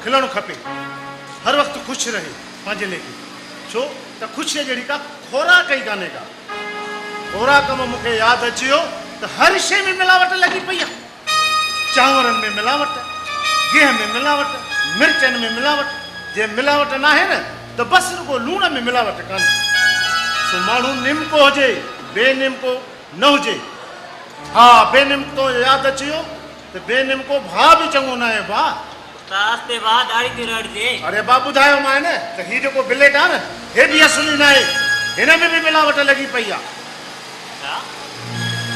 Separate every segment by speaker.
Speaker 1: खिलणु खपे हर वक़्तु ख़ुशि रहे पंहिंजे लेखे छो त ख़ुशीअ जहिड़ी का खोराक ई कान्हे का खोराक में मूंखे यादि अची वियो त हर शइ में मिलावट लॻी पई आहे चांवरनि में मिलावट गिह में मिलावट मिर्चनि में मिलावट जे मिलावट न आहे न त बसि रुगो लूण में मिलावट कान्हे सो माण्हू निमको हुजे बेनिमको न हुजे हा बेनिमको यादि अची वियो त बेनिमको भाउ बि चङो न आहे भाउ
Speaker 2: तास्ते बाद दाढ़ी थी रड़जे
Speaker 1: अरे बा ॿुधायो मां न त हीउ जेको बिलेट आहे न हे बि असली न आहे हिन में बि मिलावट लॻी पई आहे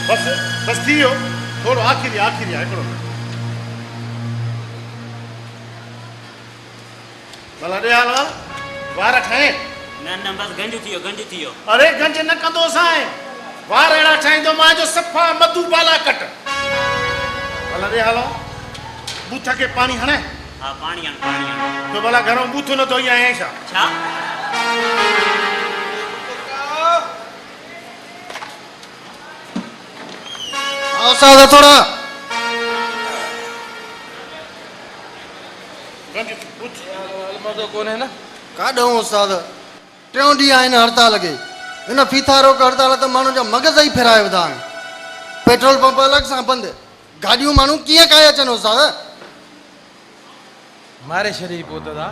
Speaker 1: बसि बसि थी वियो थोरो आख़िरी आहे हिकिड़ो भला ॾे हाल वार ठाहे
Speaker 2: न बस गंज थी वियो
Speaker 1: अरे गंज न कंदो साईं वार अहिड़ा ठाहींदो मां जो सफ़ा मधुबाला कट भला ॾे हाल बूथ खे पाणी हणे
Speaker 2: हाँ पानी आन
Speaker 1: तो भला घरों बूथ न धोई आया छा
Speaker 2: छा
Speaker 3: आओ सादा थोड़ा
Speaker 1: गंज बूथ
Speaker 4: मज़ो कोन है ना
Speaker 3: काॾो सादा टियों ॾींहं आहिनि हड़ताल खे हिन फीथा रोक हड़ताल त माण्हू जा मग़ज़ ई फेराए विधा आहिनि पेट्रोल पंप अलॻि सां बंदि गाॾियूं माण्हू कीअं काए अचनि सादा
Speaker 4: मारे शरीर पोइ दादा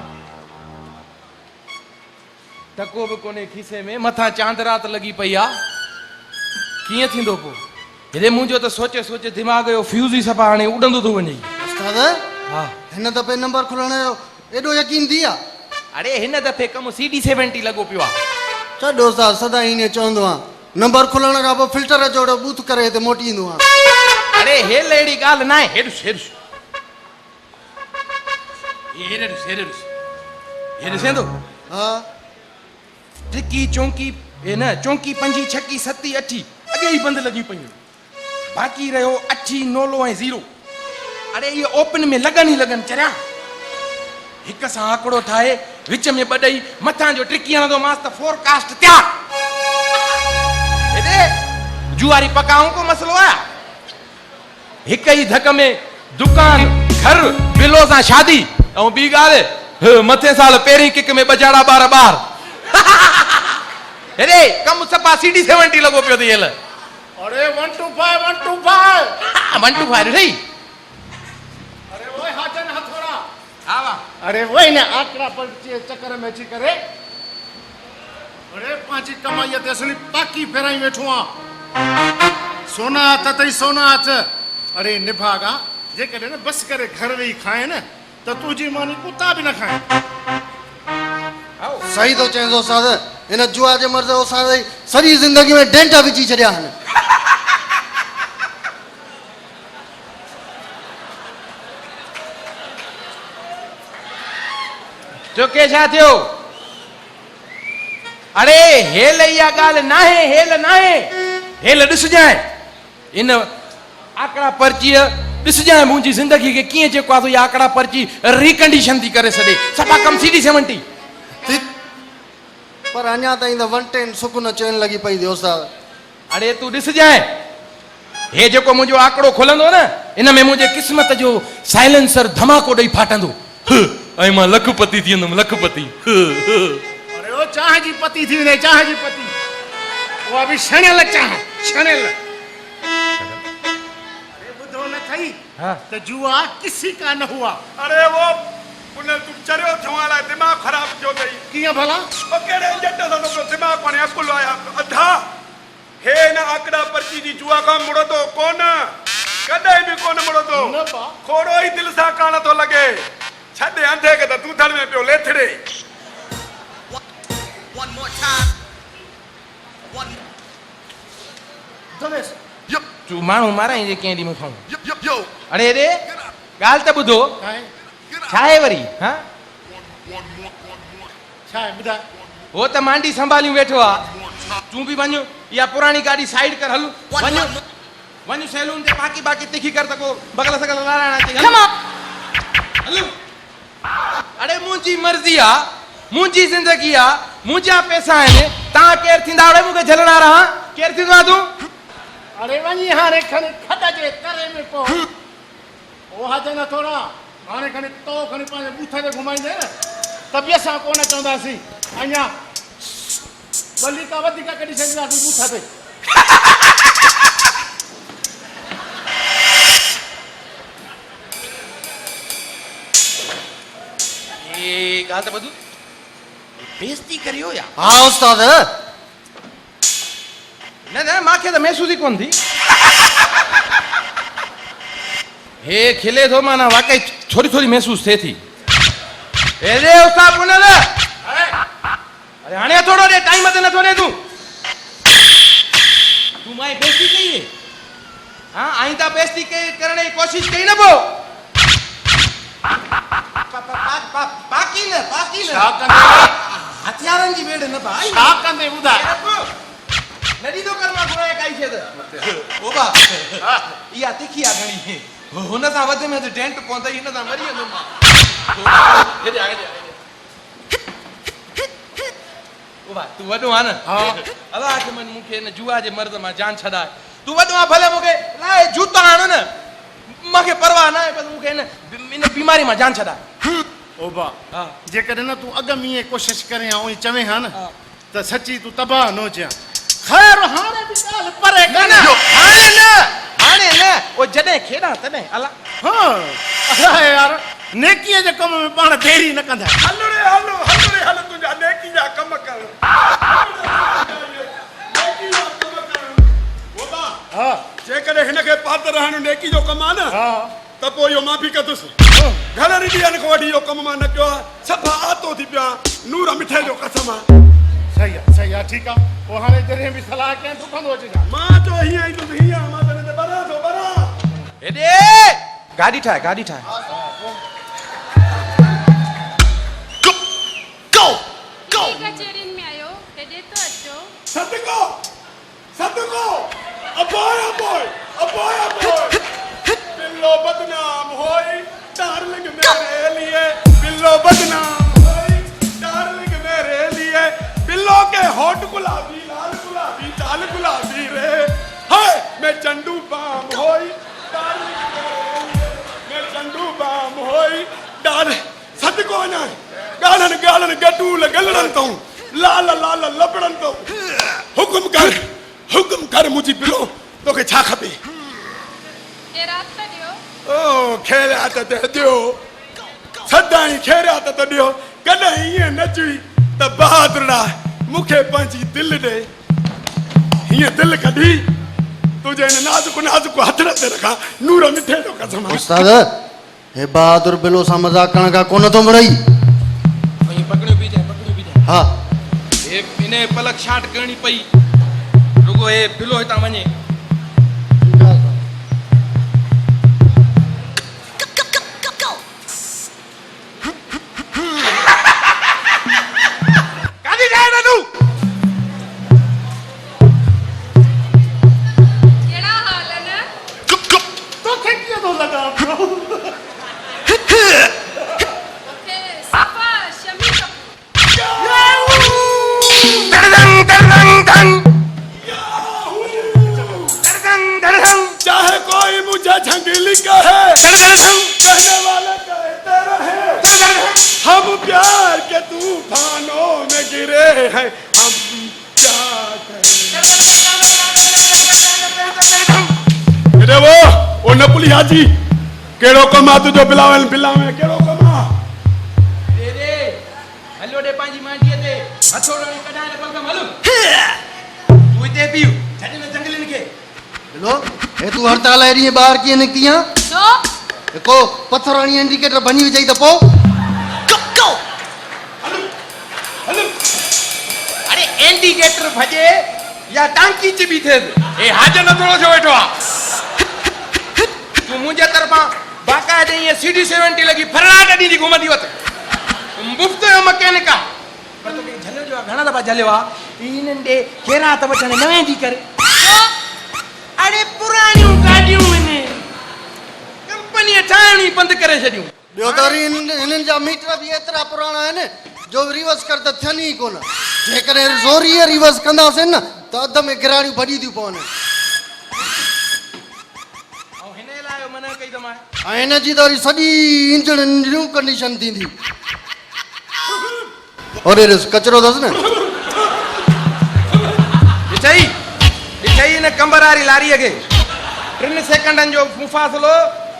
Speaker 4: टको बि कोन्हे खीसे में मथां चांद रात लॻी पई आहे कीअं थींदो पोइ हेॾे मुंहिंजो त सोचे सोचे दिमाग़ जो फ्यूज़ ई सफ़ा हाणे उॾंदो थो वञे
Speaker 3: उस्ताद
Speaker 4: हा
Speaker 3: हिन दफ़े नंबर खुलण जो एॾो यकीन थी आहे
Speaker 4: अरे हिन दफ़े कमु CD70 लॻो पियो आहे
Speaker 3: छॾो साद सदा ईअं चवंदो आहे नंबर खुलण खां पोइ फिल्टर जोड़ो बूथ करे हिते मोटी ईंदो आहे
Speaker 4: अरे हेल अहिड़ी ॻाल्हि न आहे हेॾुसि हे ॾिसें थो
Speaker 3: हा
Speaker 4: टिकी चौंकी ए न चौंकी पंजी छकी सती अठी अॻे ई बंदि लॻी पयूं बाक़ी रहियो अठी नोलो ऐं ज़ीरो अरे इहे ओपन में लॻनि ई लॻनि चरिया हिक सां आंकड़ो ठाहे विच में ॿ ॾई मथां जो टिकी हणंदो मांसि त फोरकास्ट तयार हेॾे जुआरी पकाऊं को मसलो आहे हिक ई धक में दुकान घर बिलो सां शादी ऐं ॿी ॻाल्हि मथे साल पहिरीं किक में ॿ ॿार ॿार हेॾे कमु सफ़ा CD70 लॻो पियो थी हल
Speaker 1: अरे 125
Speaker 4: ॾिठई
Speaker 1: अरे ओए हाजन हथोड़ा
Speaker 4: हा वाह
Speaker 1: अरे वही न आंकड़ा पर चक्कर में अची करे अरे पंहिंजी कमाईअ ते असली पाकी फेराई वेठो आहे सोना हथ अथई सोना हथ अरे निभागा जेकॾहिं न बसि करे घर वेही खाए न त तुंहिंजी मानी कुता बि न खाए
Speaker 3: सही थो चवंदो साद हिन जुआ जे मर्ज़ असां सॼी ज़िंदगी में डेंटा विझी छॾिया आहिनि
Speaker 4: चुके छा थियो अरे हेल इहा ॻाल्हि नाहे हेल ॾिसजांइ इन आंकड़ा पर्चीअ ॾिसजांइ मुंहिंजी ज़िंदगी खे कीअं जेको आहे इहा आंकड़ा पर्ची रिकंडीशन थी करे छॾे सफ़ा कमु CD70
Speaker 3: पर अञा ताईं त 110 सुकुन चैन लॻी पई थी उस्ताद
Speaker 4: अरे तूं ॾिसजांइ हे जेको मुंहिंजो आंकड़ो खुलंदो न इन में मुंहिंजे क़िस्मत जो साइलेंसर धमाको ॾेई फाटंदो ऐं मां लखपति थी वेंदुमि लखपति
Speaker 1: अरे ओ चाह जी पति थी वञे चाह जी पति उहा बि छणियल चाह छणियल अरे ॿुधो न थई
Speaker 4: हाँ।
Speaker 1: त जुआ किसी का न हुआ
Speaker 5: अरे वो उन्हें तुम चरियो थियण लाइ दिमाग़ ख़राब थियो अथई
Speaker 1: कीअं भला
Speaker 5: ओ कहिड़े जट सां तो दिमाग़ पाणे अकुल आया अधा हे न आंकड़ा पर्ची जी जुआ खां मुड़ंदो कोन कॾहिं बि कोन मुड़ंदो
Speaker 1: न बा
Speaker 5: खोड़ो ई दिलि सां कान थो लॻे छॾे अंधे खे त तूं थड़ में पियो लेथड़े
Speaker 1: दलेस
Speaker 4: तूं माण्हू माराई जे कंहिं ॾींहुं मूंखां अरे रे ॻाल्हि त ॿुधो छा आहे वरी हा
Speaker 1: छा आहे ॿुधाए
Speaker 4: हो त मांडी संभालियूं वेठो आहे तूं बि वञ इहा पुराणी गाॾी साइड कर हल वञ सैलून ते बाकी तिखी कर त को बगल सगल लाराइणा अचे हल अरे मुंहिंजी मर्ज़ी आहे मुंहिंजी ज़िंदगी आहे मुंहिंजा पैसा आहिनि तव्हां केरु थींदा अड़े मूंखे झलणा रहा केरु थींदो आहे तूं
Speaker 1: अरे वञी हाणे खड़े खॾ जे तरे में पो ओ हाजन थोड़ा हाणे खणी तो खणी पंहिंजे बूथ ते घुमाईंदे न त बि असां कोन चवंदासीं अञा बली का वधीक कढी छॾींदासीं बूथ ते
Speaker 4: ये ॻाल्हि त ॿुध बेइज्जती करियो या
Speaker 3: हाँ उस्ताद
Speaker 4: न न मूंखे त महसूस ई कोन थी हे खिले थो माना वाकई थोरी थोरी महसूस थिए थी रे उस्ताद पुनल अरे हाणे थोरो ॾे टाइम ते नथो ॾे तूं मां बेइज्जती कई है हाँ आईंदा बेइज्जती करण जी कोशिश कई न पोइ पाकी न
Speaker 1: छा कंदे
Speaker 4: हथियारनि जी वेड़ न भाई
Speaker 1: छा कंदे ॿुधाए
Speaker 4: नदी तो कर मां घुराए काई छे त ओ बा इहा तिखी आ घणी हुन सां वध में डेंट पवंदई हिन सां मरी वेंदो मां हेॾे आ ओ बा तू वॾो आ न
Speaker 1: हाँ
Speaker 4: अलाह के मन मूंखे हिन जुआ जे मर्द मां जान छॾाए तू वॾो आ भले मूंखे लाए जूता आण न मूंखे परवाह न आहे बस मूंखे हिन बीमारी मां जान छॾाए
Speaker 1: ओ बा
Speaker 4: हा
Speaker 1: जेकॾहिं न तूं अॻ में ईअं कोशिश करे ऐं ईअं चवे हा न त सची तूं तबाह न हुजे ख़ैर हाणे बि ॻाल्हि परे
Speaker 4: न न हाणे न ओ जॾहिं खेॾां तॾहिं अला
Speaker 1: हाँ अरे यार नेकीअ जे कम में पाण देरी न कंदा
Speaker 5: हलो रे हलो तुंहिंजा नेकी जा कम कर नेकी जा कम कर वो बा
Speaker 1: हा
Speaker 5: जेकॾहिं हिनखे पात रहण नेकी जो कमु आहे न
Speaker 1: हा
Speaker 5: त पोइ इहो माफ़ी कंदुसि घणनि ॾींहंनि खां वठी इहो कमु मां न कयो आहे सफ़ा आतो थी पियो आहे नूर मिठे जो कसम आहे
Speaker 1: सही आहे ठीकु आहे पोइ हाणे जॾहिं बि सलाह कयां तूं कंदो अचिजां
Speaker 5: मां चयो हीअं ई तूं हीअं मां तने ते बरा थो बरा
Speaker 4: हेॾे गाॾी ठाहे गाॾी ठाहे
Speaker 6: कचेरियुनि में आयो हेॾे तो अचो
Speaker 5: सदको अबोय बिल्लो बदनाम होई डार्लिंग मेरे लिए बिल्लो बदनाम होई डार्लिंग मेरे लिए बिल्लो के होठ गुलाबी लाल गुलाबी चाल गुलाबी रे हाय मैं चंडू बाम होई डार्लिंग मेरे लिए मैं चंडू बाम होई डाल सदको ना गालन गड्डू लगलड़न तो लाल लबड़न तो हुकुम कर मुझी बिलो तोखे छा खपे
Speaker 6: रात त ॾियो
Speaker 5: ओ खेरियात ते ॾियो सदाई खेरियात ते ॾियो कॾहिं ईअं न चई त बहादुरा मूंखे पंहिंजी दिलि ॾे हीअं दिलि कढी तुंहिंजे हिन नाज़ुक हथड़ ते रखां नूर मिठे जो कसम
Speaker 3: उस्ताद हे बहादुर बिलो सां मज़ाक करण खां कोन थो मिड़ई
Speaker 4: पकड़ियो बि जाए
Speaker 3: हा
Speaker 4: हे इन पलक छाट करणी पई रुगो हे बिलो हितां वञे कादी जाए ना तू
Speaker 6: कहिड़ा हाल आहिनि
Speaker 1: तोखे कीअं थो लॻा पियो
Speaker 6: मूंखे सफ़ा शमी
Speaker 5: चाहे कोई मुझे झंगली कहे कहने वाले कहते रहे हम प्यार के तूफानों में गिरे हैं हम क्या करें रे वो नपुली हाजी केड़ो कमा तुझो बिलावन बिलावे केड़ो कमा
Speaker 4: दे हलो दे पांजी मांडीअ ते हथोड़ो कढाए ने पलकम हलो तू इते पियो छॾे न जंगलिन खे
Speaker 3: बिलो हे तू हड़ताल एरी ॿाहिरि कीअं निकिती आहे
Speaker 6: छो
Speaker 3: को पथर हणी इंडिकेटर बनी विझई त पोइ
Speaker 5: हलो
Speaker 4: अरे इंडिकेटर भजे या टांकी चिबी थे ए हाजर न थोड़ो छो वेठो आ तू मुंहिंजे तरफां बाक़ाइदे ये सीडी 70 लगी फरनाट ॾींदी घुमंदी वत मुफ्त जो मैकेनिक आ पर तोखे झलियो जो घणा दफ़ा झलियो आ इन्हनि ॾे केरा त वठण न वेंदी करे अरे पुराणियूं गाॾियूं आहिनि कंपनी ठाहिणी बंदि करे छॾियूं
Speaker 3: ॿियो त वरी हिननि जा मीटर बि एतिरा पुराणा आहिनि जो रिवर्स कर त थियनि ई कोन जेकॾहिं ज़ोरीअ रिवर्स कंदासीं न त अध में गिराड़ियूं भॼी थियूं पवनि
Speaker 4: ऐं हिन लाइ मना कई दमा
Speaker 3: ऐं हिन जी त वरी सॼी इंजण न्यू कंडीशन थींदी और ॾिस कचिरो अथसि न
Speaker 4: ॾिठई हिन कंबर वारी लारीअ खे 3 सेकंडनि जो मुफ़ासिलो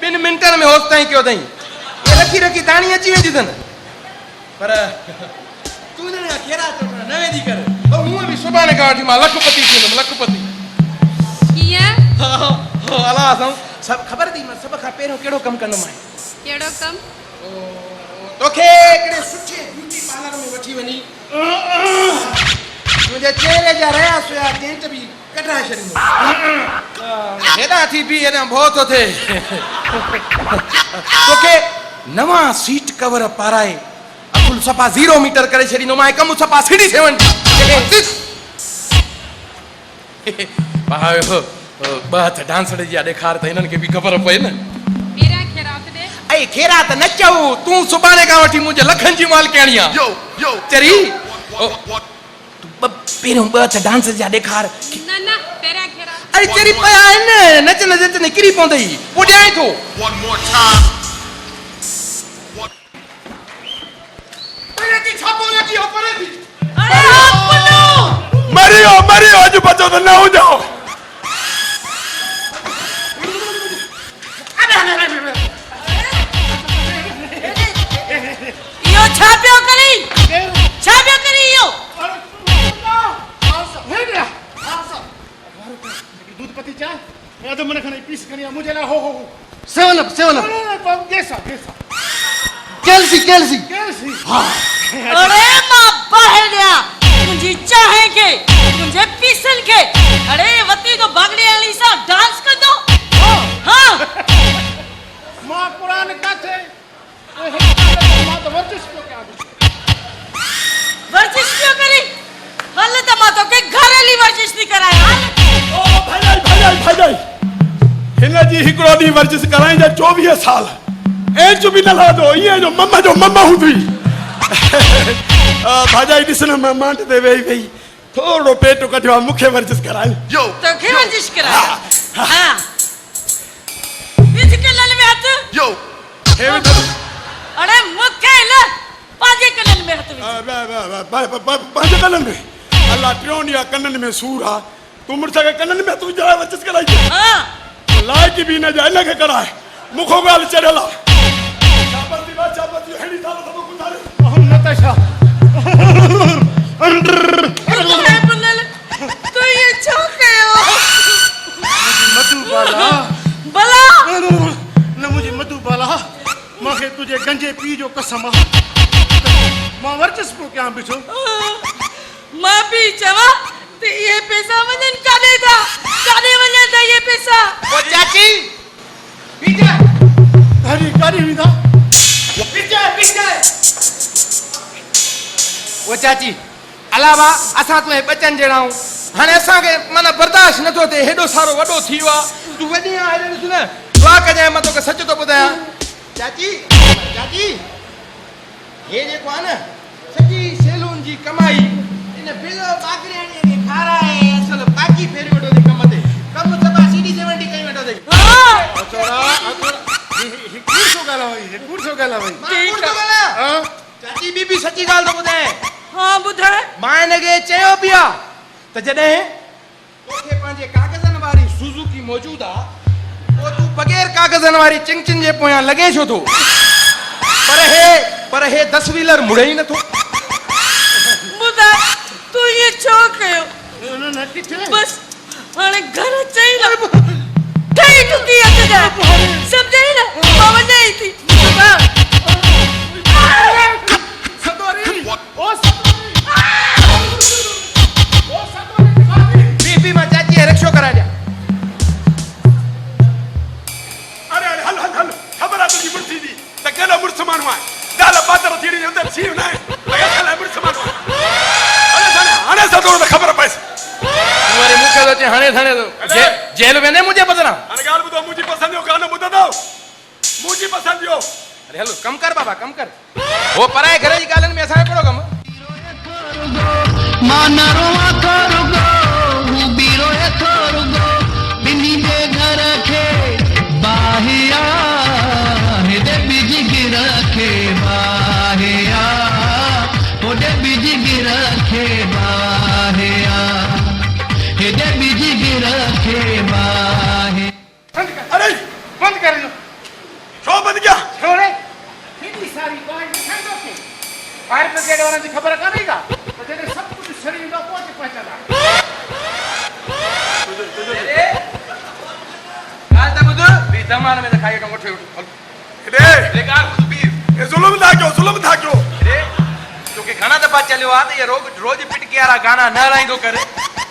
Speaker 4: 2 मिंटनि में होसि ताईं कयो अथई ये रखी रखी दाणी अची वेंदी अथनि पर तूं न कहिड़ा न वेंदी कर हूअं बि सुभाणे खां वठी मां लखपति थींदुमि लखपति
Speaker 6: कीअं
Speaker 4: अला असां सभु ख़बर अथई मां सभ खां पहिरियों कहिड़ो कमु कंदुमि हाणे
Speaker 6: कहिड़ो कमु
Speaker 4: तोखे हिकिड़े सुठे ब्यूटी पार्लर में वठी वञी तुंहिंजे चेहरे जा रहिया सुया टेंट बि कढाए छॾींदो हेॾा थी बि हेॾा भउ थो थिए तोखे नवां सीट कवर पाराए अकुल सफ़ा 0 मीटर करे छॾींदो मां कमु सफ़ा सीढ़ी 7 ॿ हथ डांसर जी ॾेखार त हिननि खे बि ख़बर पए न
Speaker 6: मेरा ख़ैरात दे
Speaker 4: ऐं ख़ैरात न चऊं तूं सुभाणे खां वठी मुंहिंजे लखनि जी मालकियाणी आहे चरी पहिरियों 2 हथ डांसर जा ॾेखार
Speaker 6: न मेरा ख़ैरात
Speaker 4: अरे चरी पिया आहिनि नच नच किरी पवंदई पुॼाए थो
Speaker 5: मरियो अॼु बचो त न हुजो
Speaker 7: इहो छा पियो करी इहो
Speaker 1: दूध पती चाय मैं तो मन खणी पीस खणी मुझे ना हो
Speaker 3: 7 अप
Speaker 1: कैसा
Speaker 3: कैल्सी
Speaker 7: अरे मां बहलिया तुंहिंजी चाहे के तुंहिंजे पीसल के अरे वती तो बागड़े वाली सा डांस कंदो हां
Speaker 1: मां कुरान काथे मां तो वर्जिश
Speaker 7: क्यों करी हल त मां तो के घरेली वर्जिश नहीं कराए
Speaker 5: ओ भाई हिन जी हिकिड़ो ॾींहुं वर्जिश कराई जा 24 साल एज बि न लादो ये जो मम्मा हूंदी भाजाई ॾिस न मां मांड ते वेही थोरो पेट कढियो मूंखे वर्जिश कराई
Speaker 7: तो के वर्जिश कराए हां बीच के लल में हाथ अरे मूंखे ल पाजे कनन में हाथ
Speaker 5: पंहिंजे कननि में अल्लाह 3 ॾींहं कननि में सूर आहे तूं मुड़ुस खे कननि में तूं जरा वर्जिश कराई
Speaker 7: हां
Speaker 5: लाइक बि न जा इनखे कराए मूंखो ॻाल्हि चढ़ियल आहे
Speaker 1: नताशा
Speaker 7: तो ये छो कयो
Speaker 1: मधुबाला
Speaker 7: भला
Speaker 1: न मुझे मधुबाला मूंखे तुझे गंजे पी जो कसम मां वर्जिश पियो कयां बिठो
Speaker 7: मां भी चवा ते ये पैसा वजन काने वने था ये पैसा
Speaker 4: ओ चाची पीजा
Speaker 1: हरी काड़ी विदा
Speaker 4: पीजा ओ चाची अलावा असां तुहे बचन जड़ाऊं हाने असां के माना बर्दाश्त न थो थे हेडो सारो वडो थी वा तू वडी आले ॾिस न दुआ कजाए मां तोखे सच तो ॿुधायां चाची हे जेको आहे न सॼी सैलून जी कमाई इन बिलो बागरियाणी खे खाराए असल बाकी फेरी वठो थी कम ते कम सभा सीडी 70 कई वठो थी
Speaker 1: अचोड़ा कूड़ सो गाला भाई
Speaker 4: हां चाची बीबी सच्ची ॻाल्हि तो ॿुधाए
Speaker 7: हां ॿुधाए
Speaker 4: मां हिनखे चयो पिया त जॾहिं तोखे पंहिंजे कागज़नि वारी सुज़ुकी मौजूदु आहे पोइ तूं बग़ैर कागज़नि वारी चिंचिन जे पोयां लॻे छो थो पर हे 10 व्हीलर मुड़े ई नथो
Speaker 7: ॿुधाए तू ये छो कयो
Speaker 1: न किथे
Speaker 7: बस हाणे घर चई न ठही चुकी है तुझे समझे ना पवन नहीं थी
Speaker 1: सदोरी
Speaker 4: बीबी मां चाची रिक्शो करा जा
Speaker 5: अरे हल ख़बर आहे तुंहिंजी मुड़ुस जी त कहिड़ो मुड़ुस माण्हू आहे दाल पातर थीड़ी अंदरि सीव न आहे मुड़ुस माण्हू हाणे सदोरो त ख़बर पएसि
Speaker 4: तुम्हारे मुंखे तो चे हाणे थाने तो जेल में ने मुझे बदना
Speaker 5: हाणे ॻाल्हि ॿुधो मुंहिंजी पसंदि जो गानो ॿुधंदो मुंहिंजी पसंदि जो
Speaker 4: अरे हलो कम कर बाबा कम कर वो पराए घर जी ॻाल्हियुनि में असांजो कहिड़ो कम
Speaker 8: माना रोआ थोरुगो हू बीरो थोरुगो बिनी जे घर खे बाहि
Speaker 4: दमान में खाई तो उठे उठ
Speaker 5: रे
Speaker 4: बेकार सुबीर
Speaker 5: ये जुल्म था क्यों
Speaker 4: रे तोके घणा दफा चलियो आ त ये रोज पिट के यारा गाना न राइंदो करे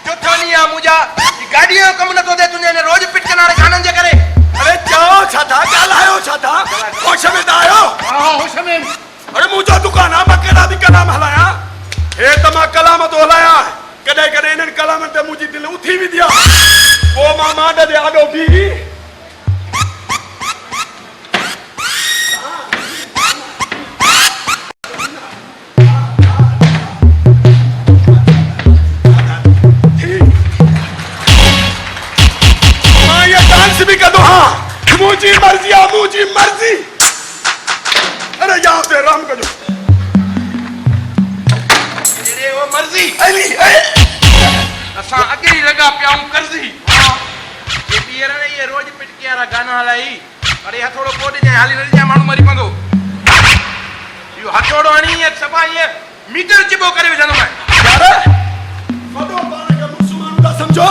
Speaker 4: चोथो नी आ मुजा ई गाड़ियों कम न तो दे तुने ने रोज पिट के नारे गानन जे करे
Speaker 5: अरे जाओ छाता गालायो छाता होश में आयो
Speaker 1: हाँ होश में
Speaker 5: अरे मुझा दुकान आ मकेरा दी कलाम हलाया हे तमा कलाम तो हलाया कदे कदे इनन कलाम ते मुजी दिल उठी भी दिया ओ मामा दे आडो भी मां ये डांस भी कर दो हां मुझी मर्जी अरे यहाँ पे राम कर दो
Speaker 4: रे वो मर्जी
Speaker 5: अली
Speaker 4: असा अगे ही लगा प्याऊं कर्जी ये पियर ने ये रोज पिट के यारा गाना हलाई अरे हथोड़ो कोड जे हाली रही जा मानू मरी पंदो यो हथोड़ो आनी ये सभा ये मीटर चिबो करे विझंदो मैं
Speaker 5: यार वडो पाण खे मुसलमान दा समझो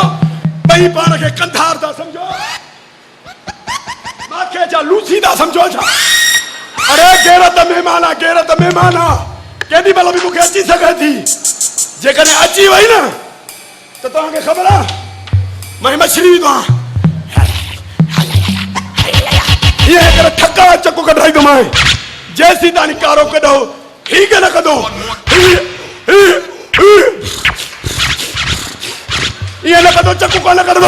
Speaker 5: बई पाण खे कंधार दा समझो माखे जा लूसी दा समझो छा अरे गैरत मेहमान आ केडी भला भी मुखे अची सके थी जे कने अची वई ना तो तव्हां खे ख़बर आ मैं मछली तो ये करे ठक्का चक्कू कढाई तो मैं जैसी तानी कारो कढो ठीक न कदो ये न कदो चक्कू को न कदो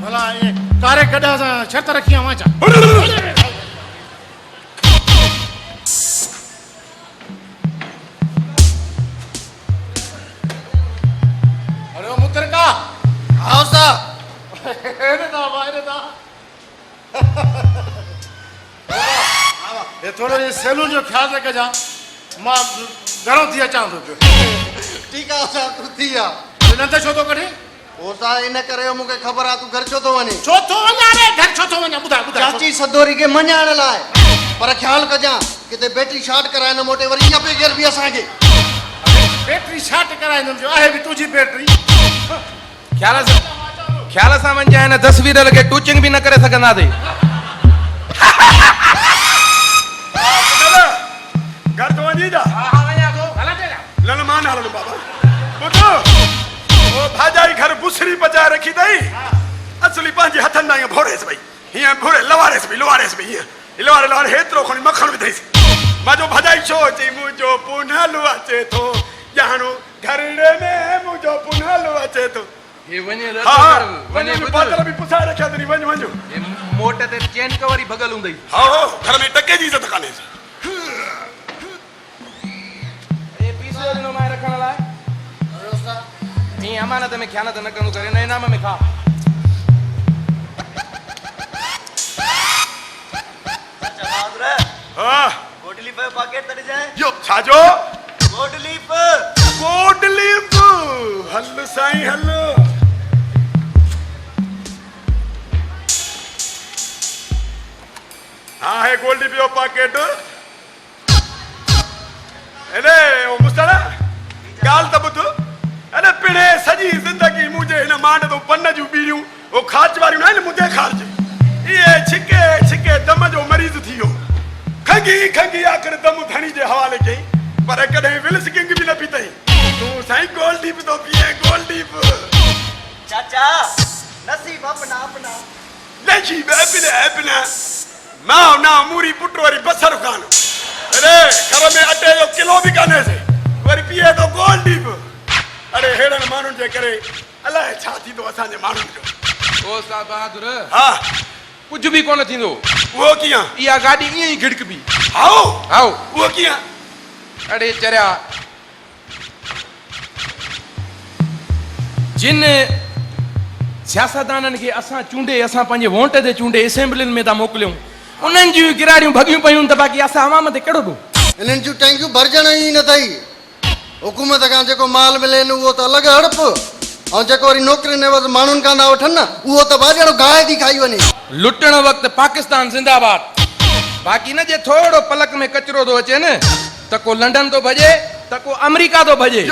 Speaker 1: भला ये कारे कड़ा सा छत रखी हवा चा अरे ओ मुतर का
Speaker 3: आओ सा
Speaker 1: एने दा ये थोड़ो ये सैलून जो ख्याल रखे जा मां घरों थी अचां तो
Speaker 3: ठीक आ सा तू थी आ
Speaker 1: नंद छो तो कढे
Speaker 3: ओ सा इन करे मुके खबर आ तू घर छो तो वने
Speaker 1: छो तो वञा रे घर छो तो वञा बुधा
Speaker 3: चाची सदोरी के मञाण लाए पर ख्याल कजा किते बैटरी शॉर्ट कराए न मोटे वरी पे गिर भी असा के
Speaker 1: बैटरी शॉर्ट कराए न जो आहे भी तुझी बैटरी
Speaker 4: ख्याल सा मन जाए न 10-20 लगे टूचिंग भी न करे सकंदा थे
Speaker 5: घर तो वनी जा
Speaker 4: हां वया तो हला तेरा
Speaker 5: लन मान हलन बाबा बुधो ओ भाजाई घर बुसरी बजा रखी दई असली पांजी हथन ना भोरेस भई हिया भोरे लवारेस भई हिया लवारे हेतरो खणी मखण विधई माजो भाजाई छो ची मुजो पुनहलो अचे तो जानो घरड़े में मुजो पुनहलो अचे तो
Speaker 4: ये वने
Speaker 5: हां
Speaker 4: वने
Speaker 5: पात्र भी पुछा रखया तनी वंजो
Speaker 4: ये मोटे ते चेन कवरी भगल हुंदई
Speaker 5: हां घर में टके जी इज्जत काने
Speaker 4: ये पीसे नो माय रखण लाए नहीं अमानत में ख्यानत न करूं करे न इनाम में खा
Speaker 9: अच्छा बहादुर
Speaker 5: हां
Speaker 9: गोडली पे पैकेट तड़ी जाए
Speaker 5: यो छाजो
Speaker 9: गोडली
Speaker 5: हल्लो साईं हल्लो हाँ है गोल्डी पियो पैकेट अरे ओ मुस्तला गाल त बुध अरे पिणे सजी जिंदगी मुझे इन मांड तो पन्न जू बीड़ियूं ओ खाच वारियूं ना मुझे खाच ये छिके दम जो मरीज थियो खंगी आकर दम धणी जे हवाले कई पर कदे विल्स किंग भी न पीतई तू साईं गोल्डी तो पिए गोल्डी
Speaker 9: चाचा नसीब अपना
Speaker 5: लेची बेपना मां ना मूरी पुटवारी बसर खान अरे घर में अटे जो किलो भी काने से वरी पिए तो गोल्डी अरे हेड़न मानुन जे करे अलाए छा थी तो असा जे मानुन जो
Speaker 4: ओ सा बहादुर
Speaker 5: हां
Speaker 4: कुछ भी कोन थींदो
Speaker 5: वो किया
Speaker 4: या गाड़ी ई ही घिड़कबी
Speaker 5: आओ वो किया
Speaker 4: अरे चरिया जिन सियासतदाननि खे असां चूंडे असां पंहिंजे वोट ते चूंडे असेंबलियुनि में था मोकिलियूं उन्हनि जूं किराड़ियूं भॻियूं पयूं त बाक़ी असां अवाम ते कहिड़ो ॾो
Speaker 3: इन्हनि जूं टैंकियूं भरजण ई न अथई हुकूमत खां जेको माल मिले न उहो त अलॻि हड़प ऐं जेको वरी नौकिरी नेवज़ माण्हुनि खां था वठनि न उहो त भाॼण गाहि थी खाई वञे
Speaker 4: लुटण वक़्तु पाकिस्तान ज़िंदाबाद बाक़ी न जे थोरो पलक में कचिरो थो अचे न त को लंडन थो भॼे त को अमेरिका थो भॼे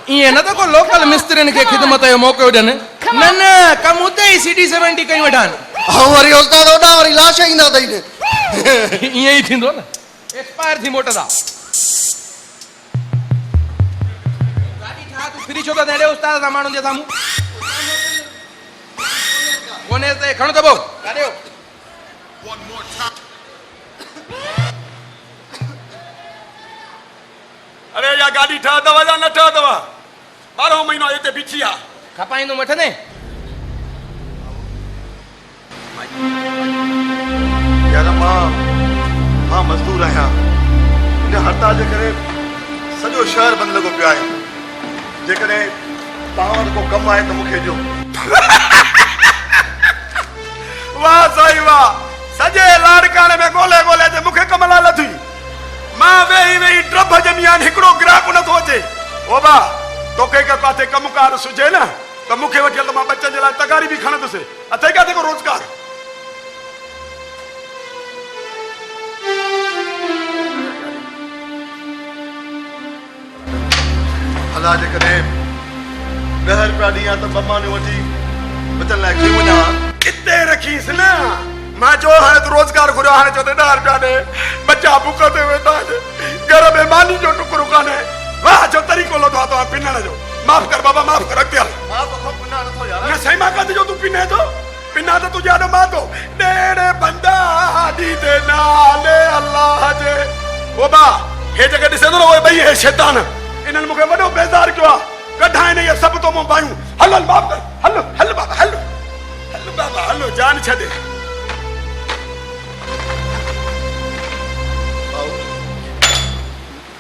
Speaker 4: ये न तो को लोकल मिस्त्रिन के खिदमत जो मौको ॾियनि न न कम उते ही CD 70 कई वठान
Speaker 3: ऐं वरी उस्ताद ओॾा वरी लाश ईंदा अथई ने
Speaker 4: ईअं ई थींदो न एक्सपायर थी मोटंदा गाॾी ठा तूं फ्री छो था ॾे उस्ताद सां माण्हुनि जे साम्हूं कोने ते खणो त पोइ गाॾियो
Speaker 5: अरे या गाड़ी ठा दवा या न ठा दवा 12 महीनो हिते बीठी आ
Speaker 4: खपाईंदो वठंदे
Speaker 10: यार मां मजदूर आहियां इन हड़ताल जे करे सॼो शहर बंदि लॻो पियो आहे जेकॾहिं तव्हां वटि को कमु आहे त मूंखे ॾियो
Speaker 5: वाह साईं वाह सॼे लाड़काणे में ॻोल्हे ॻोल्हे ते मूंखे कम लाइ लथी मां वेही वेही ड्रब जमी आहिनि हिकिड़ो ग्राहक नथो अचे ओ बा तोखे के काथे कमकार सुझे न त मूंखे वठी हल त मां बच्चनि जे लाइ तगारी बि खणंदुसि अथई काथे को रोज़गार
Speaker 10: भला जेकॾहिं 10 रुपया ॾींहं त बमानियूं वठी बचनि लाइ खी वञा
Speaker 5: किथे रखीसि न मां जो हाणे तूं रोज़गार घुरियो हाणे चओ 10 रुपया ॾे बच्चा बुख ते वेठा आहिनि घर में मानी जो टुकड़ो कान्हे वाह जो तरीक़ो लॻो आहे तव्हां पिनण जो माफ़ कर बाबा माफ़ कर अॻिते हल
Speaker 10: मां तोखां पुञा नथो यार
Speaker 5: न साईं मां काथे जो तूं पिने थो पिना त तुंहिंजा ॾो मां थो ॾेड़े बंदा दी दे नाले अल्लाह जे ओ बा हे जॻह ॾिसे थो न उहे ॿई हे शैतान इन्हनि मूंखे वॾो बेज़ार कयो आहे कढाइनि इहे सभु तो मूं पायूं हल हल माफ़ कर हल हल बाबा हल हल बाबा हलो जान छॾे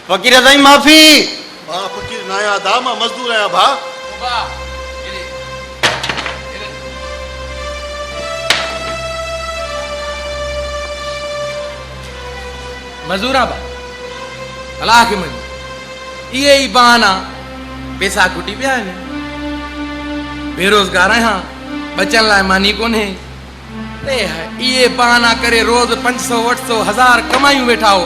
Speaker 3: फ़कीर साईं माफ़ी
Speaker 10: मां फ़कीर न आहियां दा मां मज़दूर आहियां भाउ
Speaker 4: मजूरा बा अलाह खे मञ इहे ई बहाना पैसा खुटी पिया आहिनि बेरोज़गार आहियां बचनि लाइ मानी कोन्हे इहे बहाना करे रोज़ 500 800 1000 कमायूं वेठा हो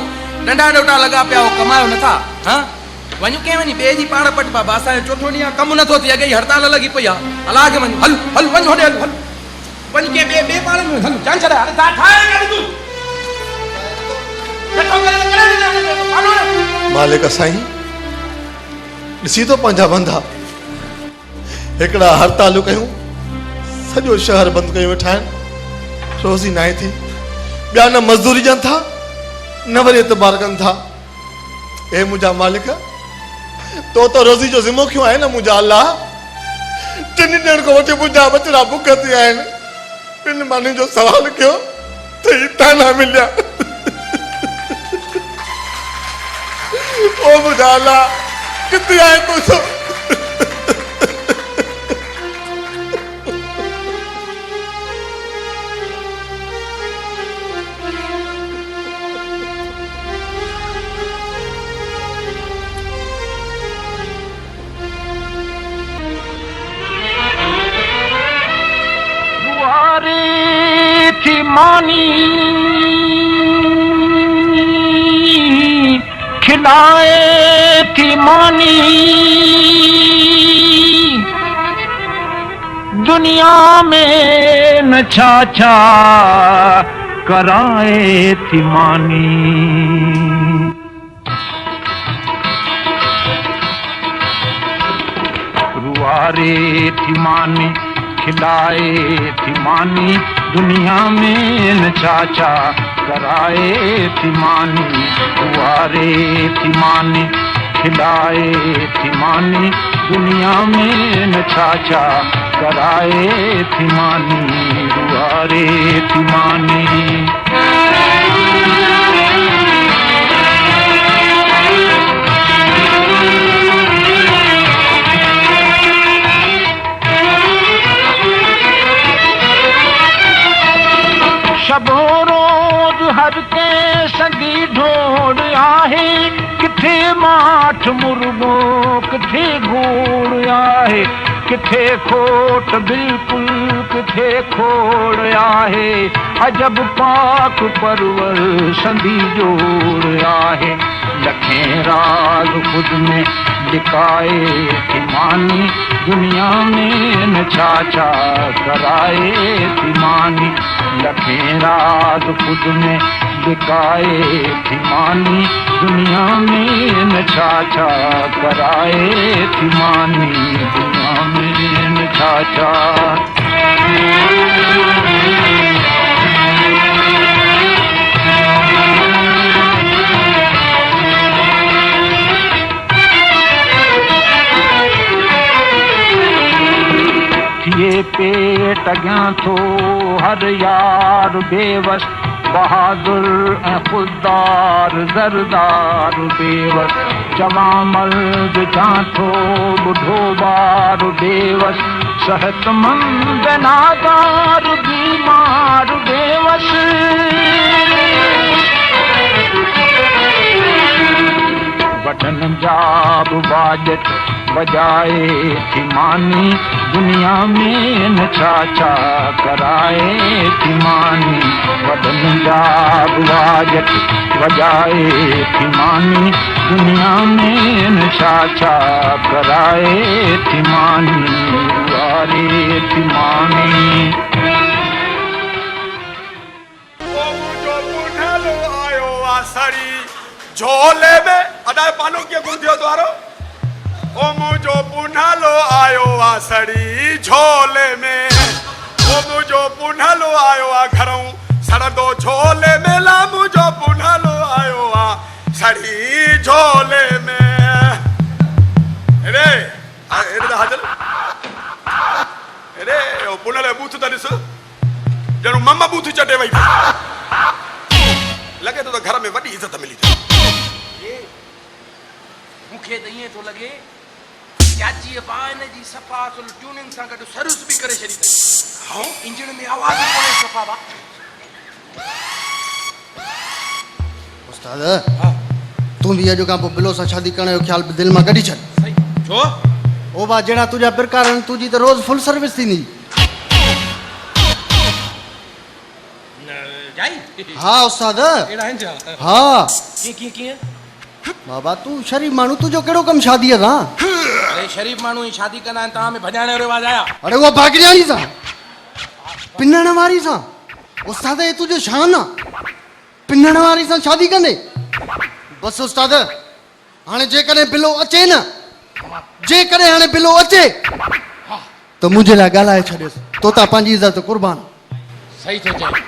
Speaker 4: नंढा ॾोटा लॻा पिया हो कमायो नथा हां वञू कंहिं वञी ॿिए जी पाण पट बाबा असांजो चोथों ॾींहुं कमु नथो थिए अॻे हड़ताल लॻी पई आहे अलाह खे वञू हल हल वञ होॾे हल हल वञ कंहिं ॿिए पाण में हल जान छॾे हाणे तव्हां ठाहे गाॾी तूं
Speaker 10: मालिक साईं ॾिसी तो पंहिंजा बंदा हिकिड़ा हड़तालूं कयूं सॼो शहर बंदि कयूं वेठा आहिनि रोज़ी नाहे थी ॿिया न मज़दूरी ॾियनि था न वरी एतबार कनि था हे मुंहिंजा मालिक तो रोज़ी जो ज़िमो खयूं आहे न मुंहिंजा अलाह 3 ॾींहंनि खां वठी मुंहिंजा बचड़ा बुख थी आहिनि 2 माण्हुनि जो सवाल कयो त हितां न मिलिया ओ मुंहिंजा अलाह किथे आहे तूं
Speaker 8: थी मानी खिलाए थी मानी दुनिया में न छा कराए थी मानी रुआरे थी मानी खिलाए थी मानी दुनिया में न छा कराए थी मानी रुआरे थी मानी खिलाए थी मानी दुनिया में न छा कराए थी मानी रुआरे थी मानी शबो रोज हर के संगी ढोड़ आहे किथे माठ मुर्गो किथे घोड़ आहे किथे खोट बिल्कुल किथे खोड़ आहे अजब पाक परवर संधी जोड़ आहे लखें राज खुद में लिकाए थी मानी दुनिया में न छा छा कराए थी मानी लखें राज खुद में लिकाए थी मानी दुनिया में न छा छा कराए थी मानी दुनिया में न छा छा ये पेट अॻियां थो हर यार बेवस बहादुर ऐं ख़ुददार ज़रदार बेवस जवां मर्द जां थो ॿुढो ॿार बेवस सेहतमंद नादार बीमार बेवस बटन जा बि बाजट बजाए थी मानी दुनिया में न छा छा कराए थी मानी बटन जा बि बाजट बजाए थी मानी दुनिया में न छा छा कराए थी मानी वारे थी मानी
Speaker 5: आयो आसरी झोले में अदाए पानो के गुण दियो द्वारो ओ मुझो पुनलो आयो आ सड़ी झोले में ओ मुझो पुनलो आयो आ घरों सड़दो झोले में ला मुझो पुनलो आयो आ सड़ी झोले में अरे हाजर अरे ओ पुनले बूथ तनिस जणो मम्मा बूथ चटे वई लगे तो घर में वडी इज्जत मिली
Speaker 4: मूंखे त ईअं थो लॻे चाची पान जी सफ़ा ट्यूनिंग सां गॾु सर्विस बि करे छॾी अथई इंजन में आवाज़ कोन्हे सफ़ा बा
Speaker 3: उस्ताद तूं बि अॼु खां पोइ बिलो सां शादी करण जो ख़्याल दिलि मां कढी छॾ
Speaker 4: छो
Speaker 3: ओ बा जहिड़ा तुंहिंजा प्रकार आहिनि तुंहिंजी त रोज़ फुल सर्विस थींदी हा उस्ताद
Speaker 4: अहिड़ा आहिनि छा
Speaker 3: हा
Speaker 4: कीअं कीअं
Speaker 3: बाबा तूं शरीफ़ माण्हू तुंहिंजो कहिड़ो कमु शादीअ सां
Speaker 4: अरे शरीफ़ माण्हू ई शादी कंदा आहिनि तव्हां में भॼाइण जो रिवाज आया
Speaker 3: अरे उहा भागड़ियाणी सां पिनण वारी सां उस्ताद हे तुंहिंजो शान आहे पिनण वारी सां शादी कंदे बसि उस्ताद हाणे जेकॾहिं बिलो अचे न जेकॾहिं हाणे बिलो अचे त मुंहिंजे लाइ ॻाल्हाए छॾियोसि तोता पंहिंजी इज़त कुर्बान
Speaker 4: सही थो चए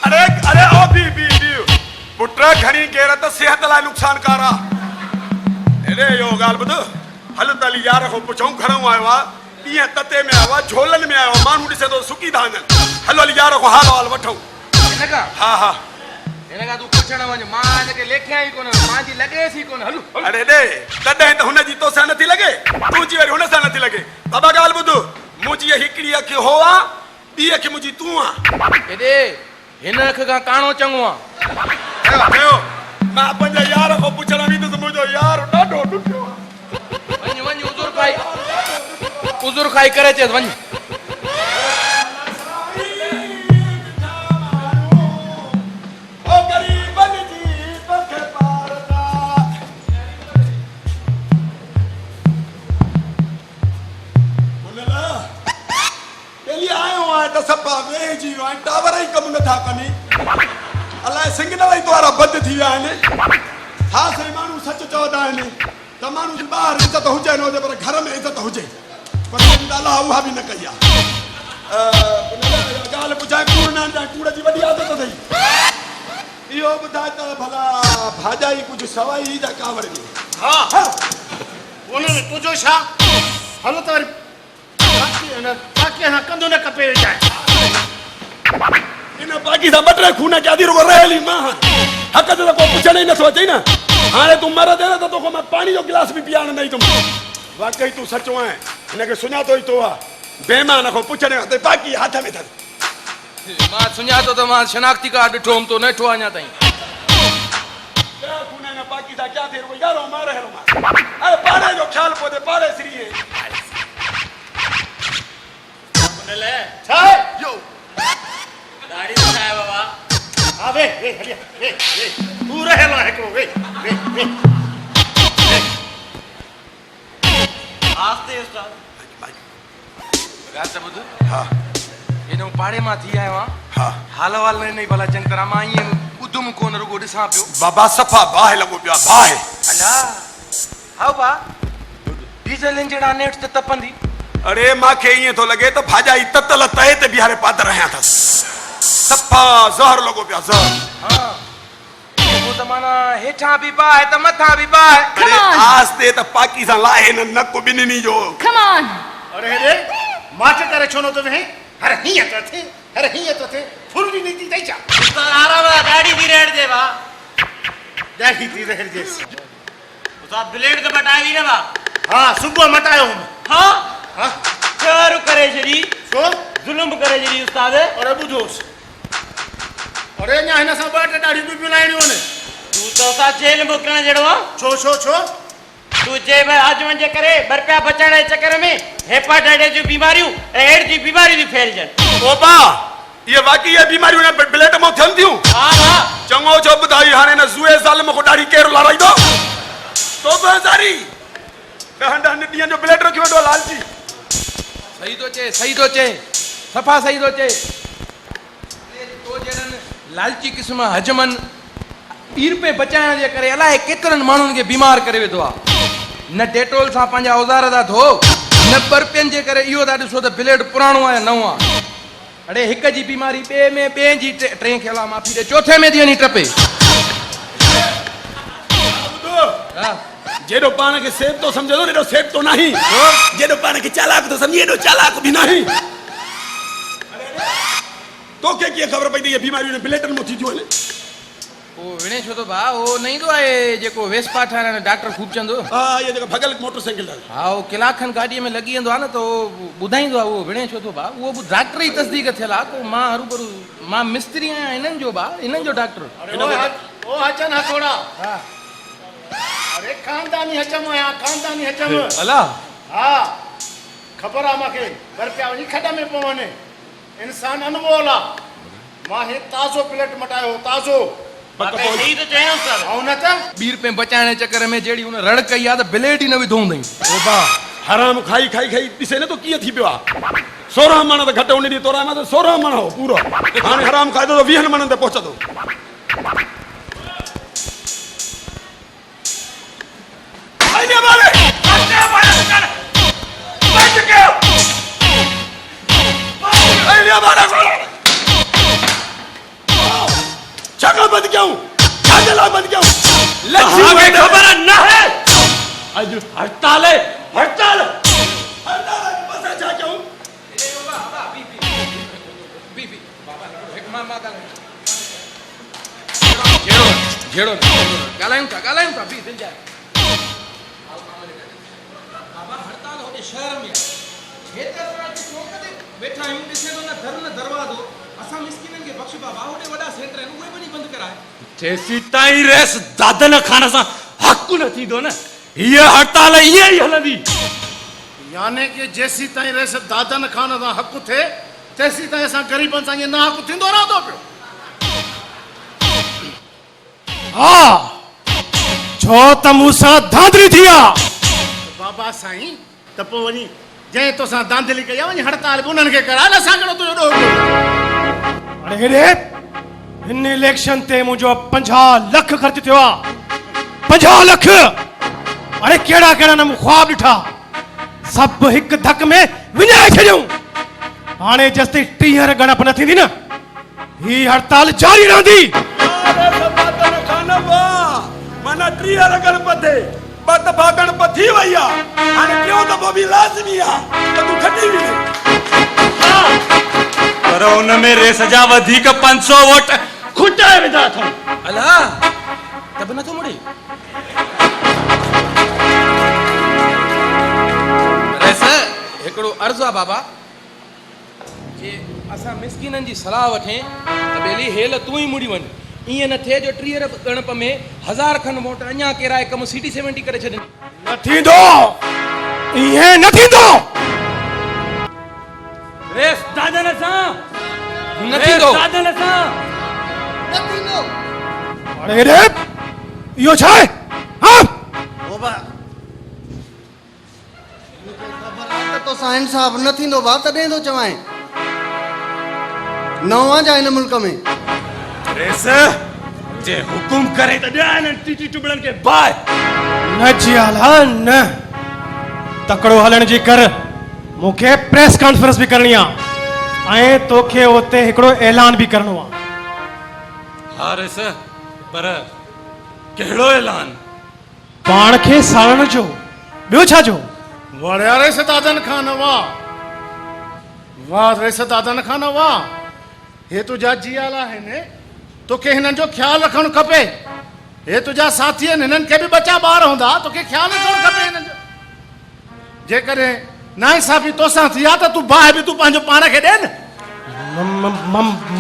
Speaker 5: अरे अरे ओ बी पुट घणी केर त सेहत लाइ नुक़सानकार आहे अरे यो ॻाल्हि ॿुध हल तली यार खां पुछऊं घणो आयो आहे ईअं तते में आयो आहे झोलनि में आयो आहे माण्हू ॾिसे थो सुकी था वञनि हलो हली यार खां हाल हाल वठूं
Speaker 4: हिन खां
Speaker 5: हा हा
Speaker 4: हिन खां तूं पुछण वञ मां हिनखे लेखियां ई कोन मुंहिंजी लॻेसि ई कोन हलू
Speaker 5: अरे ॾे तॾहिं त हुनजी तोसां नथी लॻे तुंहिंजी वरी हुन सां नथी लॻे बाबा ॻाल्हि ॿुध मुंहिंजी हिकिड़ी अखि हो आहे ॿी अखि मुंहिंजी तूं आहे
Speaker 4: हेॾे हिन अख खां काणो चङो आहे
Speaker 5: मां पंहिंजे यार खां पुछण वेंदुसि मुंहिंजो यार ॾाढो ॾुखियो
Speaker 4: वञ वञ उज़ुर खाई करे अचेसि वञ
Speaker 5: सफ़ा वेझी वियो आहिनि टावर ई कमु नथा कनि अलाए सिग्नल ई द्वारा बंदि थी विया आहिनि हा साईं माण्हू सच चवंदा आहिनि त माण्हू जी ॿाहिरि इज़त हुजे न हुजे पर घर में इज़त हुजे पर अलाह उहा बि न कई आहे ॻाल्हि ॿुधाए कूड़ न कूड़ जी वॾी आदत अथई इहो ॿुधाए त भला भाॼाई कुझु सवाई जा कावड़ में
Speaker 1: हा उन में तुंहिंजो छा हलो त वरी बाक़ी असां कंदो न कपे जाए
Speaker 5: इन बाक़ी सां ॿ टे खून कया थी रुगो रहेली मां हक़ ते त को पुछण ई नथो अचई न हाणे तूं मरदे न त तोखां मां पाणी जो गिलास बि पीआरण न ईंदुमि वाकई तूं सचो आहीं हिनखे सुञातो ई तो आहे बेईमान खां पुछण ते बाक़ी हथ में अथसि
Speaker 4: मां सुञातो त मां शनाख्ती कार्ड ॾिठो हुउमि तो न ॾिठो अञा ताईं
Speaker 5: खून न बाक़ी सां क्या थी रुगो यारो मां रहेलो मां अरे पाड़े जो ख़्याल पोइ पाड़े श्री
Speaker 1: छा
Speaker 2: दाढ़ी दिखाए बाबा
Speaker 1: हा वे हलिया वे तू रहेला हिकिड़ो वे वे वे
Speaker 9: आस्ते उस्ताद
Speaker 4: ॻाल्हि त ॿुध हा हेॾो पाड़े मां थी आयो आहियां हा हाल वाल न भला चङी तरह मां ईअं ॿुधुमि कोन रुॻो ॾिसां पियो
Speaker 5: बाबा सफ़ा बाहि लॻो पियो आहे बाहि
Speaker 4: अला हाउ बा डीज़ल जहिड़ा नेट ते तपंदी
Speaker 5: अरे मूंखे ईअं थो लॻे त भाॼाई ततल तए ते बीहारे पादर रहिया अथसि सफ़ा ज़हर लॻो पियो आहे ज़हर
Speaker 4: हा वो त माना हेठां बि बाहि त मथां बि बाहि
Speaker 5: अरे आस्ते त पाकी सां लाहे न नक ॿिन्हिनि जो
Speaker 7: Come on.
Speaker 1: अरे हेॾे माठ करे छो न थो वेहीं अरे हीअं थो थिए अरे हीअं थो थिए फुरड़ी नीति अथई छा
Speaker 2: उस्ताद आराम सां गाड़ी थी रेड़ दे बा
Speaker 1: ॾही थी रहिजेसि
Speaker 2: उस्ताद ब्लेड तो बटाई दी ना बा
Speaker 1: हा सुबुह मटायो हुन
Speaker 2: हाँ
Speaker 1: हा
Speaker 2: चार करे छड़ी
Speaker 1: छो
Speaker 2: जुल्म करे छड़ी उस्ताद
Speaker 1: अरे ॿुधोसि अरे अञा हिन सां ॿ टे ॾाढियूं ॿियूं लाइणियूं आहिनि
Speaker 2: तू तो उस्ताद जेल मोकिलण जहिड़ो आहे
Speaker 1: छो छो छो
Speaker 2: तू जे अॼु वञे करे ॿ रुपया बचाइण जे चकर में हेपाटाइटिस जूं बीमारियूं ऐं एड्स जी बीमारियूं थी फैलजनि
Speaker 5: ओबा ये वाकई ये बीमारियूं न ब्लेड मां थियनि थियूं
Speaker 2: हा हा
Speaker 5: चङो छो ॿुधाई हाणे न ज़ूए साल मूंखे ॾाढी केरु लाराईंदो तो ज़ारी ॾहनि ॾींहंनि जो ब्लेड रखी वेठो लालची
Speaker 4: सही थो चए सफ़ा सही थो चए तो जहिड़नि लालची क़िस्म हजमन 20 रुपए बचाइण जे करे अलाए केतिरनि माण्हुनि खे बीमार करे वेठो आहे न डेटोल सां पंहिंजा औज़ार था धो न 2 रुपयनि जे करे इहो था ॾिसो त ब्लेड पुराणो आहे नओं आहे अड़े हिक जी बीमारी ॿिए में ॿिए जी टे खे अला माफ़ी ॾे चौथे में थी वञी टपे हा
Speaker 5: जेॾो पाण खे सेब तो सम्झे थो एॾो सेब तो नहीं जेॾो पाण खे चालाक तो सम्झे एॾो चालाक बि नहीं तोखे कीअं ख़बर पई त इहे बीमारियूं ब्लेडनि मां थी थियूं आहिनि
Speaker 4: ओ विणे छो तो भाउ उहो न ईंदो आहे जेको वेस्पा ठाहिण डॉक्टर खूब चंदो
Speaker 5: हा इहा जेका भॻल मोटरसाइकिल आहे
Speaker 4: हा उहो कलाक खनि गाॾीअ में लॻी वेंदो आहे न त उहो ॿुधाईंदो आहे उहो विणे छो थो भाउ उहो बि डॉक्टर ई तस्दीक थियल आहे को मां हरूभरू मां मिस्त्री आहियां हिननि जो भाउ हिननि जो डॉक्टर
Speaker 1: ओ हचन हथोड़ा
Speaker 4: हा
Speaker 1: अरे खानदानी हचम आहियां खानदानी हचम
Speaker 4: अला
Speaker 1: हा ख़बर आहे मूंखे पर पिया वञी खॾ में पवनि इंसान अनमोल आहे मां हे ताज़ो प्लेट मटायो ताज़ो
Speaker 2: सही तो चयो उस्ताद
Speaker 1: ऐं न त
Speaker 4: 20 रुपए बचाइण जे चकर में जहिड़ी हुन रड़ कई आहे त ब्लेड ई न विधो हूंदई
Speaker 5: ओबा हराम खाई खाई खाई ॾिसे न तो कीअं थी पियो आहे 16 मण त घटि उन ॾींहुं तोरा मां त 16 मण हो पूरो हाणे हराम खाइदो त 20 मणनि ते पहुचंदो छाकाणि बंदि कयूं छाजे लाइ बंदि कयूं
Speaker 2: हमें खबर न है अॼु हड़ताल है हड़ताल
Speaker 5: बस छा कयूं
Speaker 4: झेड़ो ॻाल्हायूं था बि दिलि जाए बाबा हड़ताल होॾे शहर में आहे चौक ते वेठा आहियूं ॾिसे थो न दर न दरवाज़ो असां मिस्किननि खे बख़्श बाबा होॾे वॾा सेंटर आहिनि उहे बि नहीं बंदि कराए
Speaker 2: जेसी ताईं रेस दादन खान सां हक़ न थींदो न हीअ हड़ताल ईअं ई हलंदी
Speaker 1: यानी कि जेसी ताईं रेस दादन खान सां हक़ थिए तेसी ताईं असां ग़रीबनि सां ईअं न हक़ थींदो रहंदो पियो
Speaker 5: हा छो त मूंसां धांधली थी आहे
Speaker 1: बाबा साईं त पोइ वञी जंहिं तोसां धांधली कई आहे वञी हड़ताल बि उन्हनि खे कराए न असां कहिड़ो तुंहिंजो ॾोह
Speaker 5: अरे हेॾे हिन इलेक्शन ते मुंहिंजो 50 लख ख़र्च थियो आहे 50 लख अरे कहिड़ा कहिड़ा न मूं ख्वाब ॾिठा सभु हिकु धक में विञाए छॾियूं हाणे जेसिताईं 30 गणप न थींदी न ही हड़ताल जारी रहंदी माना 30 गणप ते ॿ दफ़ा गणप थी वई आहे हाणे टियों दफ़ो बि लाज़मी आहे त तूं खटी वञे
Speaker 2: पर उन में रेस जा वधीक 500 वोट खुटाए विधा अथऊं
Speaker 4: अला त बि नथो मुड़े रेस हिकिड़ो अर्ज़ु आहे बाबा जे असां मिस्किननि जी सलाह वठे त बेली हेल तूं ई मुड़ी वञ ईअं न थिए जो 30 गणप में 1000 खनि वोट अञा केराए कम सीटी 70 करे छॾनि
Speaker 5: न थींदो ईअं न थींदो
Speaker 2: रेस दादन सां
Speaker 4: न थींदो
Speaker 2: दादन सां
Speaker 3: न थींदो
Speaker 5: अरे यो छा आहे? हाँ
Speaker 3: ओ बा मूंखे ख़बर आहे त तोसां इंसाफ़ न थींदो बा तॾहिं थो चवां नवां जा हिन मुल्क में
Speaker 5: रेस जे हुकुम करे त ॾियान टीटी टुबड़न के बाय न जियाला न तकड़ो हलण जी कर मूंखे प्रेस कॉन्फ्रेंस भी करणी आहे ऐं तोखे उते हिकिड़ो ऐलान भी करणो आहे
Speaker 4: हाँ रेस पर कहिड़ो ऐलान
Speaker 5: पाण खे साड़ण जो ॿियो छा जो
Speaker 1: वड़िया रेस दादन खान वाह वाह रेस दादन खान वाह हे तुझा जियाला आहिनि तोखे हिननि जो ख़्यालु रखणु खपे हे तुझा साथी आहिनि हिननि खे बि ॿचा ॿार हूंदा तोखे ख़्यालु रखणु खपे हिननि जो जेकॾहिं नाइंसाफ़ी तोसां थी आहे त तूं बाहि बि तूं पंहिंजो पाण खे ॾे न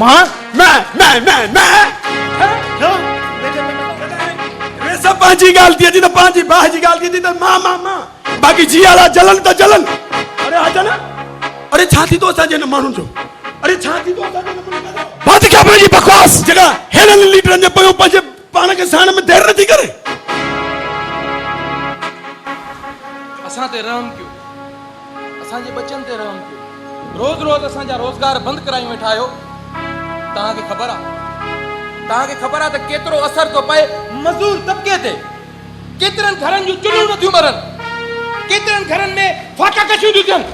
Speaker 5: मां
Speaker 1: छो?
Speaker 5: पंहिंजी ॻाल्हि थी अचे त पंहिंजी बाहि जी ॻाल्हि थी अचे त मां बाक़ी जियाला जलन त जलन अरे आजा न अरे छा थी थो असांजे हिन माण्हुनि जो अरे छा थी थो असांजे हिन माण्हुनि जो बंदि कयो पंहिंजी बकवास जेका हेड़नि लीडरनि जे पोयों पंहिंजे पाण खे साण में देर नथी करे
Speaker 4: असां ते रहम कयो असांजे बच्चनि ते रहम कयो रोज़ रोज़ असांजा रोज़गार बंदि करायूं वेठा आहियो तव्हांखे ख़बर आहे त केतिरो असर थो पए मज़दूर तबिके ते केतिरनि घरनि जूं चुल्हियूं नथियूं ॿरनि केतिरनि घरनि में फाका कशियूं थियूं थियनि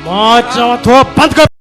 Speaker 5: मां चवां थो बंदि कर